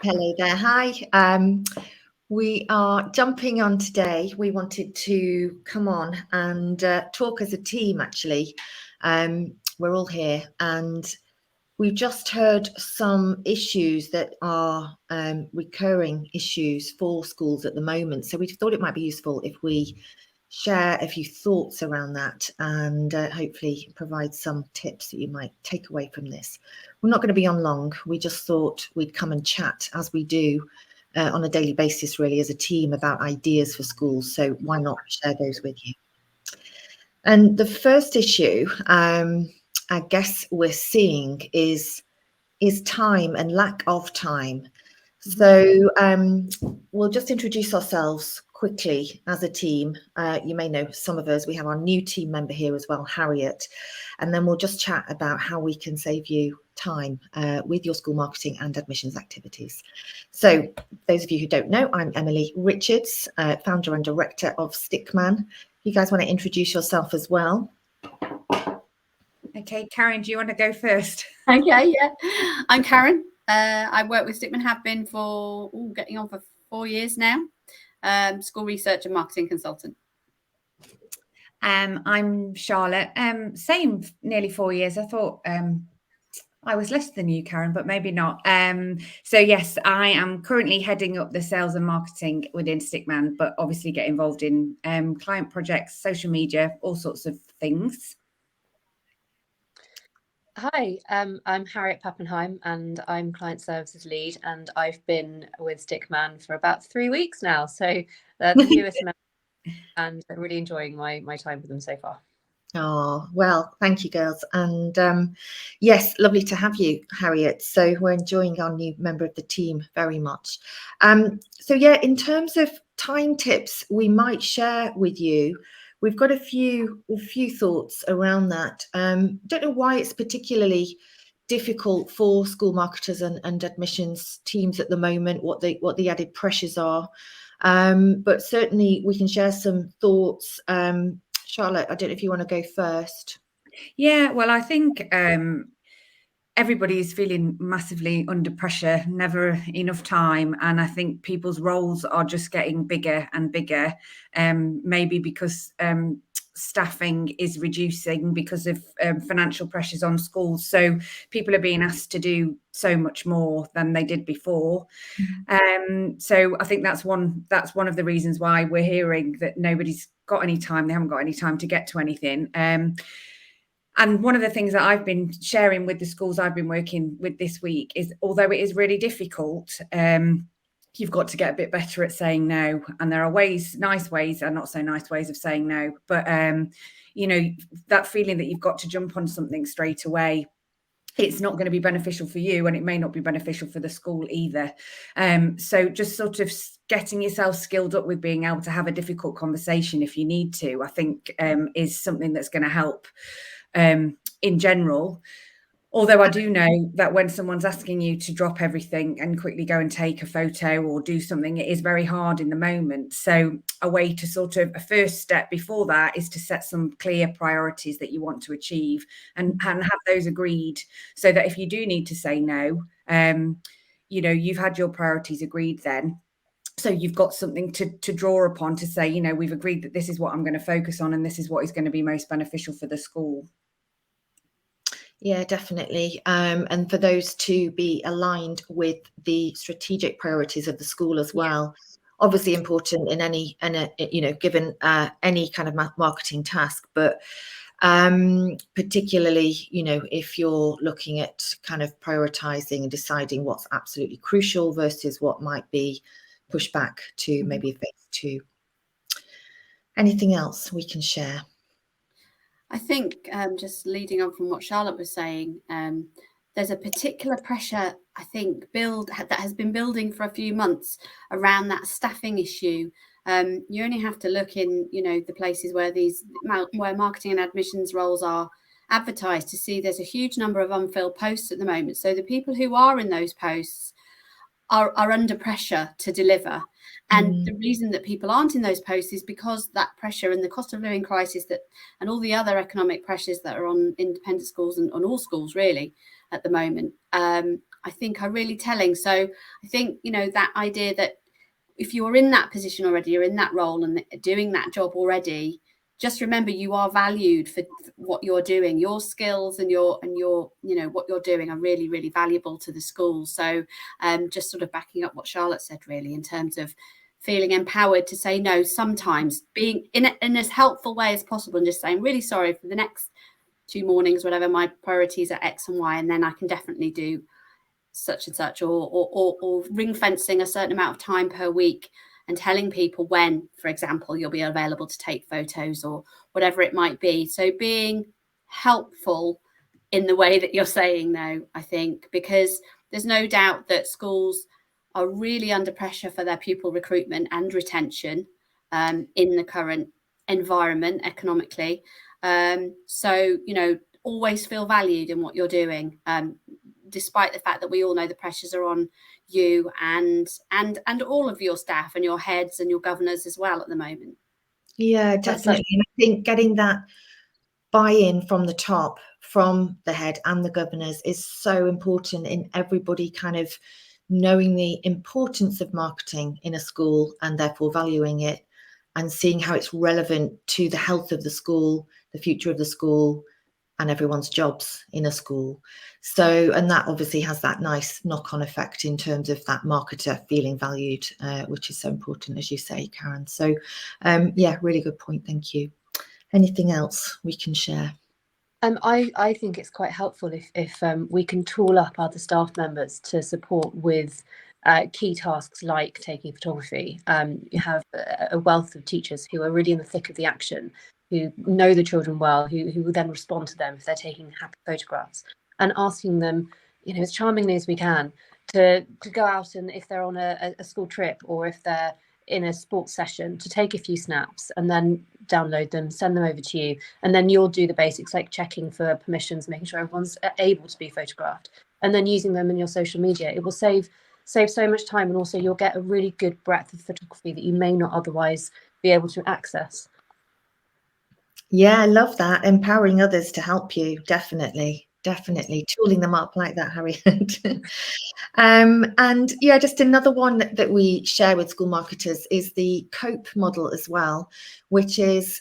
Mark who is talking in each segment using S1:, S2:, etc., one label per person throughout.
S1: Hello there. Hi. We are jumping on today. We wanted to come on and talk as a team, actually. We're all here and we've just heard some issues that are recurring issues for schools at the moment. So we thought it might be useful if we share a few thoughts around that and hopefully provide some tips that you might take away from this. We're not going to be on long. We just thought we'd come and chat as we do on a daily basis, really, as a team about ideas for schools. So why not share those with you? And the first issue, I guess we're seeing is time and lack of time. So we'll just introduce ourselves quickly as a team. You may know some of us. We have our new team member here as well, Harriet, and then we'll just chat about how we can save you time with your school marketing and admissions activities. So those of you who don't know, I'm Emily Richards, founder and director of Stickman. You guys want to introduce yourself as well?
S2: Okay, Karen, do you want to go first?
S3: Okay, yeah. I'm Karen. I work with Stickman, have been for getting on for 4 years now. School research and marketing consultant.
S2: I'm Charlotte. Same, nearly 4 years. I thought I was less than you, Karen, but maybe not. So yes, I am currently heading up the sales and marketing within Stickman, but obviously get involved in client projects, social media, all sorts of things.
S4: Hi, I'm Harriet Pappenheim and I'm Client Services Lead, and I've been with Stickman for about 3 weeks now. So the newest member, and I'm really enjoying my time with them so far.
S1: Oh, well, thank you, girls. And yes, lovely to have you, Harriet. So we're enjoying our new member of the team very much. So yeah, in terms of time tips we might share with you, we've got a few thoughts around that. Don't know why it's particularly difficult for school marketers and admissions teams at the moment, what the added pressures are. But certainly we can share some thoughts. Charlotte, I don't know if you want to go first.
S2: Yeah, well, I think everybody is feeling massively under pressure, never enough time. And I think people's roles are just getting bigger and bigger, maybe because staffing is reducing because of financial pressures on schools. So people are being asked to do so much more than they did before. So I think that's one of the reasons why we're hearing that nobody's got any time. They haven't got any time to get to anything. And one of the things that I've been sharing with the schools I've been working with this week is, although it is really difficult, you've got to get a bit better at saying no. And there are nice ways and not so nice ways of saying no. But, that feeling that you've got to jump on something straight away, it's not going to be beneficial for you, and it may not be beneficial for the school either. So just sort of getting yourself skilled up with being able to have a difficult conversation if you need to, I think is something that's going to help in general. Although I do know that when someone's asking you to drop everything and quickly go and take a photo or do something, it is very hard in the moment. So a way to a first step before that is to set some clear priorities that you want to achieve and have those agreed, so that if you do need to say no, you've had your priorities agreed then. So you've got something to draw upon to say, we've agreed that this is what I'm going to focus on and this is what is going to be most beneficial for the school.
S1: Yeah, definitely. And for those to be aligned with the strategic priorities of the school as well. Yeah. Obviously important in any given any kind of marketing task, but particularly, if you're looking at kind of prioritizing and deciding what's absolutely crucial versus what might be pushed back to maybe phase 2. Anything else we can share?
S3: I think just leading on from what Charlotte was saying, there's a particular pressure, I think, that has been building for a few months around that staffing issue. You only have to look in, the places where where marketing and admissions roles are advertised to see there's a huge number of unfilled posts at the moment. So the people who are in those posts are under pressure to deliver. And the reason that people aren't in those posts is because that pressure and the cost of living crisis and all the other economic pressures that are on independent schools and on all schools really at the moment. I I think are really telling. So I think, you know, that idea that if you're in that position already, you're in that role and doing that job already, just remember you are valued for what you're doing. Your skills and your you know, what you're doing are really, really valuable to the school. So just sort of backing up what Charlotte said, really, in terms of feeling empowered to say no sometimes, being in as helpful way as possible, and just saying, really sorry, for the next 2 mornings, whatever, my priorities are X and Y, and then I can definitely do such and such, or ring fencing a certain amount of time per week and telling people when, for example, you'll be available to take photos or whatever it might be. So being helpful in the way that you're saying no, I think, because there's no doubt that schools are really under pressure for their pupil recruitment and retention in the current environment economically. So, you know, always feel valued in what you're doing, despite the fact that we all know the pressures are on you and all of your staff and your heads and your governors as well at the moment.
S1: Yeah, definitely. And I think getting that buy-in from the top, from the head and the governors, is so important in everybody kind of knowing the importance of marketing in a school and therefore valuing it and seeing how it's relevant to the health of the school, the future of the school, and everyone's jobs in a school. So, and that obviously has that nice knock-on effect in terms of that marketer feeling valued, which is so important, as you say, Karen. So yeah, really good point. Thank you. Anything else we can share?
S4: I think it's quite helpful if we can tool up other staff members to support with key tasks like taking photography. You have a wealth of teachers who are really in the thick of the action, who know the children well, who will then respond to them if they're taking happy photographs, and asking them, you know, as charmingly as we can, to go out, and if they're on a school trip or if they're in a sports session, to take a few snaps and then download them, send them over to you, and then you'll do the basics like checking for permissions, making sure everyone's able to be photographed, and then using them in your social media. It will save so much time, and also you'll get a really good breadth of photography that you may not otherwise be able to access.
S1: Yeah, I love that. Empowering others to help you. Definitely tooling them up like that, Harriet. And yeah, just another one that we share with school marketers is the COPE model as well, which is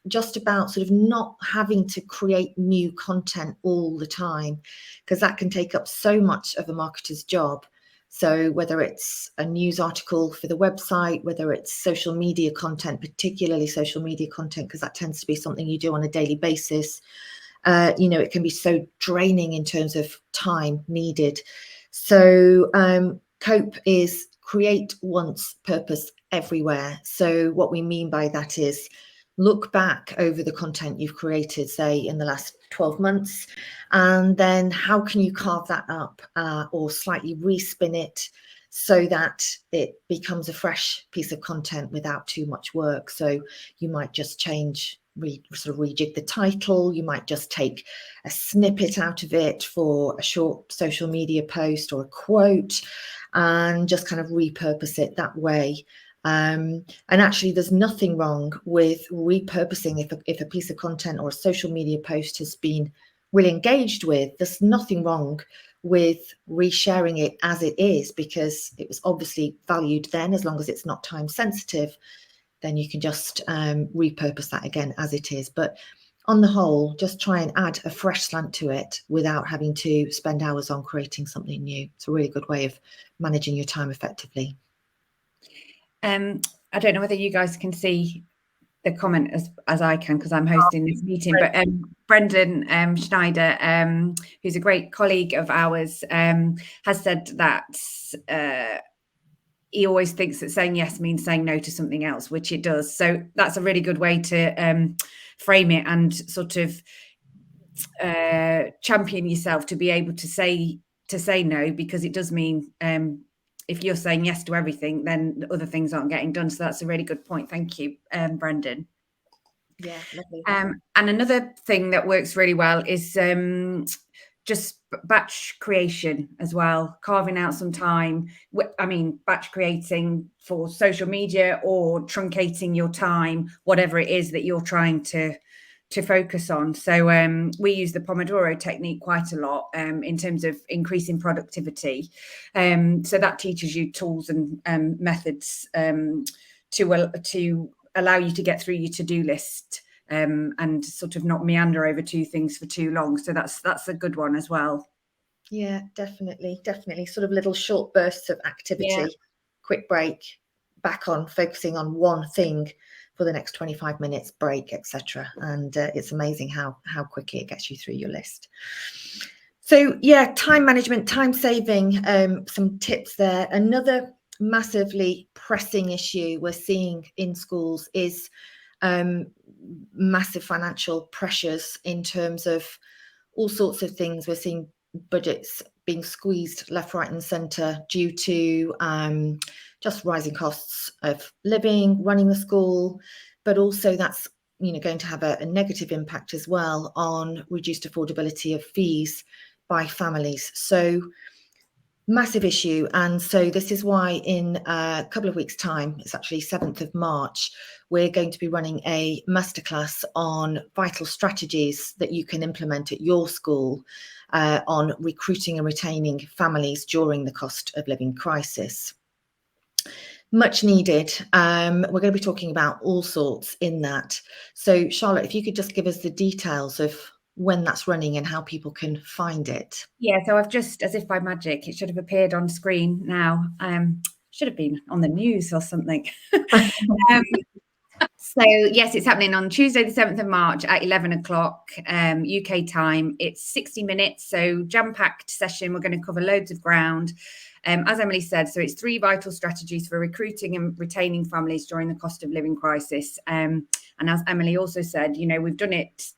S1: just about sort of not having to create new content all the time, because that can take up so much of a marketer's job. So whether it's a news article for the website, whether it's social media content, particularly social media content, because that tends to be something you do on a daily basis, you know, it can be so draining in terms of time needed. So COPE is create once, purpose everywhere. So what we mean by that is look back over the content you've created, say in the last 12 months, and then how can you carve that up or slightly respin it so that it becomes a fresh piece of content without too much work. So you might just change, sort of rejig the title. You might just take a snippet out of it for a short social media post or a quote and just kind of repurpose it that way. And actually there's nothing wrong with repurposing if a piece of content or a social media post has been really engaged with. There's nothing wrong with resharing it as it is, because it was obviously valued then. As long as it's not time sensitive, then you can just repurpose that again as it is. But on the whole, just try and add a fresh slant to it without having to spend hours on creating something new. It's a really good way of managing your time effectively.
S2: I don't know whether you guys can see the comment as I can, because I'm hosting this meeting, but Brendan Schneider, who's a great colleague of ours, has said that he always thinks that saying yes means saying no to something else, which it does. So that's a really good way to frame it and sort of champion yourself to be able to say no, because it does mean if you're saying yes to everything, then other things aren't getting done. So that's a really good point. Thank you, Brendan.
S1: Yeah, lovely.
S2: And another thing that works really well is just batch creation as well, carving out some time. I mean, batch creating for social media or truncating your time, whatever it is that you're trying to to focus on. So we use the Pomodoro technique quite a lot in terms of increasing productivity. So that teaches you tools and methods to allow you to get through your to-do list and sort of not meander over two things for too long. So that's a good one as well.
S1: Yeah, definitely. Sort of little short bursts of activity, quick break, back on focusing on one thing for the next 25 minutes, break, etc. And it's amazing how quickly it gets you through your list. So yeah, time management, time saving, some tips there. Another massively pressing issue we're seeing in schools is massive financial pressures in terms of all sorts of things. We're seeing budgets being squeezed left, right and centre due to just rising costs of living, running the school, but also that's going to have a negative impact as well on reduced affordability of fees by families. So massive issue. And so this is why in a couple of weeks' time, it's actually 7th of March, we're going to be running a masterclass on vital strategies that you can implement at your school on recruiting and retaining families during the cost of living crisis. Much needed. We're going to be talking about all sorts in that. So Charlotte, if you could just give us the details of when that's running and how people can find it.
S2: Yeah, so I've just, as if by magic, it should have appeared on screen now. Should have been on the news or something. So yes, it's happening on Tuesday the 7th of March at 11 o'clock UK time. It's 60 minutes, so jam-packed session. We're going to cover loads of ground. As Emily said, so it's 3 vital strategies for recruiting and retaining families during the cost of living crisis. And as Emily also said, we've done it,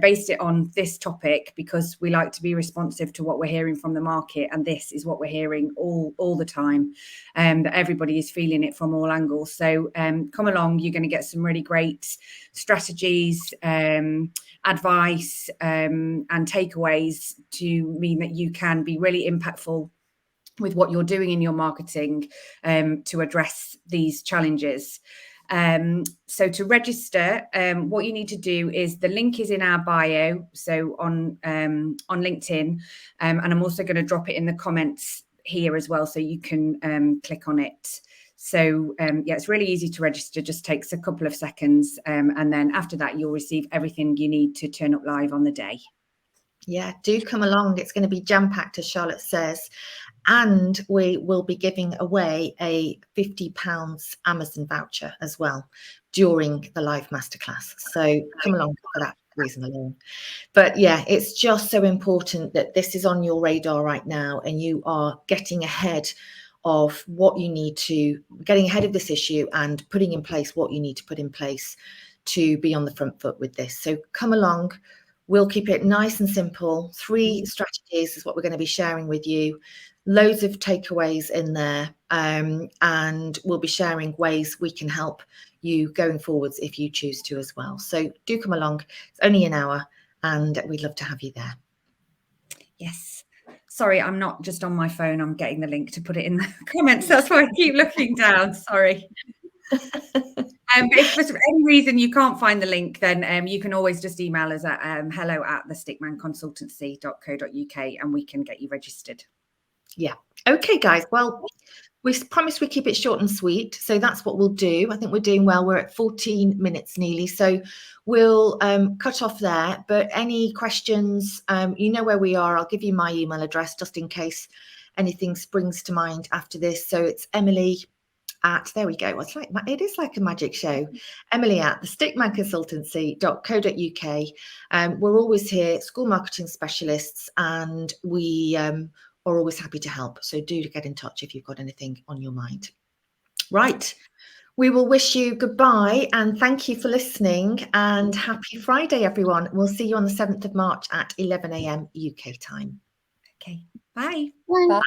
S2: based it on this topic because we like to be responsive to what we're hearing from the market, and this is what we're hearing all the time, that everybody is feeling it from all angles. So come along, you're going to get some really great strategies, advice and takeaways to mean that you can be really impactful with what you're doing in your marketing to address these challenges. So to register, what you need to do is the link is in our bio, so on LinkedIn, and I'm also going to drop it in the comments here as well, so you can click on it. So yeah, it's really easy to register, just takes a couple of seconds, and then after that you'll receive everything you need to turn up live on the day.
S1: Yeah, do come along. It's going to be jam-packed, as Charlotte says. And we will be giving away a £50 Amazon voucher as well during the live masterclass. So come along for that reason alone. But yeah, it's just so important that this is on your radar right now and you are getting ahead of what you need to, getting ahead of this issue and putting in place what you need to put in place to be on the front foot with this. So come along. We'll keep it nice and simple. 3 strategies is what we're going to be sharing with you. Loads of takeaways in there, and we'll be sharing ways we can help you going forwards if you choose to as well. So do come along. It's only an hour and we'd love to have you there.
S2: Yes. Sorry, I'm not just on my phone. I'm getting the link to put it in the comments. That's why I keep looking down. Sorry. But if for any reason you can't find the link, then you can always just email us at hello@thestickmanconsultancy.co.uk and we can get you registered. Yeah.
S1: Okay, guys. Well, we promised we keep it short and sweet. So that's what we'll do. I think we're doing well. We're at 14 minutes nearly. So we'll cut off there. But any questions, you know where we are. I'll give you my email address just in case anything springs to mind after this. So it's Emily at, there we go. It's like, it is like a magic show. Emily at thestickmanconsultancy.co.uk. We're always here, school marketing specialists, and we are always happy to help. So do get in touch if you've got anything on your mind. Right. We will wish you goodbye and thank you for listening and happy Friday, everyone. We'll see you on the 7th of March at 11 a.m. UK time.
S2: Okay. Bye.
S3: Bye.
S4: Bye.